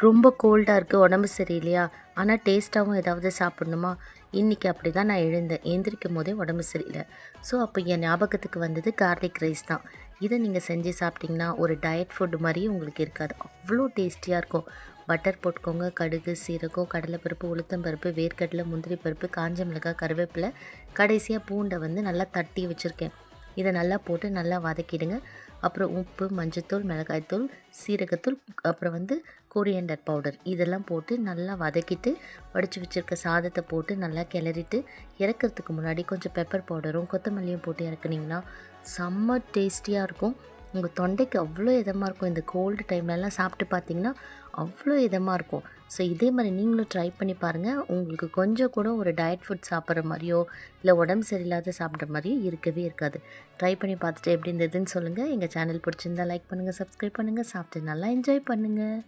ரொம்ப கோல்டாக இருக்குது, உடம்பு சரியில்லையா, ஆனால் டேஸ்ட்டாகவும் ஏதாவது சாப்பிட்ணுமா? இன்றைக்கி அப்படி தான் நான் எழுந்திரிக்கும் போதே உடம்பு சரியில்லை. ஸோ அப்போ என் ஞாபகத்துக்கு வந்தது கார்லிக் ரைஸ் தான். இதை நீங்கள் செஞ்சு சாப்பிட்டிங்கன்னா ஒரு டயட் ஃபுட் மாதிரியே உங்களுக்கு இருக்காது, அவ்வளோ டேஸ்டியாக இருக்கும். பட்டர் போட்டுக்கோங்க, கடுகு, சீரகம், கடலைப்பருப்பு, உளுத்தம்பருப்பு, வேர்க்கடலை, முந்திரி பருப்பு, காஞ்ச மிளகாய், கருவேப்பிலை, கடைசியாக பூண்டை நல்லா தட்டி வச்சுருக்கேன். இதை நல்லா போட்டு நல்லா வதக்கிடுங்க. அப்புறம் உப்பு, மஞ்சத்தூள், மிளகாய்த்தூள், சீரகத்தூள், அப்புறம் கொரியண்டர் பவுடர் இதெல்லாம் போட்டு நல்லா வதக்கிட்டு வடித்து வச்சுருக்க சாதத்தை போட்டு நல்லா கிளறிட்டு இறக்கிறதுக்கு முன்னாடி கொஞ்சம் பெப்பர் பவுடரும் கொத்தமல்லியும் போட்டு இறக்குனிங்கன்னா செம்ம டேஸ்டியாக இருக்கும். உங்கள் தொண்டைக்கு அவ்வளோ இதமாக இருக்கும். இந்த கோல்டு டைம்லலாம் சாப்பிட்டு பார்த்தீங்கன்னா அவ்வளோ இதமாக இருக்கும். ஸோ இதே மாதிரி நீங்களும் ட்ரை பண்ணி பாருங்கள். உங்களுக்கு கொஞ்சம் கூட ஒரு டயட் ஃபுட் சாப்பிட்ற மாதிரியோ இல்லை உடம்பு சரியில்லாத சாப்பிட்ற மாதிரியோ இருக்கவே இருக்காது. ட்ரை பண்ணி பார்த்துட்டு எப்படி இருந்ததுன்னு சொல்லுங்கள். எங்கள் சேனல் பிடிச்சிருந்தா லைக் பண்ணுங்கள், சப்ஸ்கிரைப் பண்ணுங்கள், சாப்பிட்டு நல்லா என்ஜாய் பண்ணுங்கள்.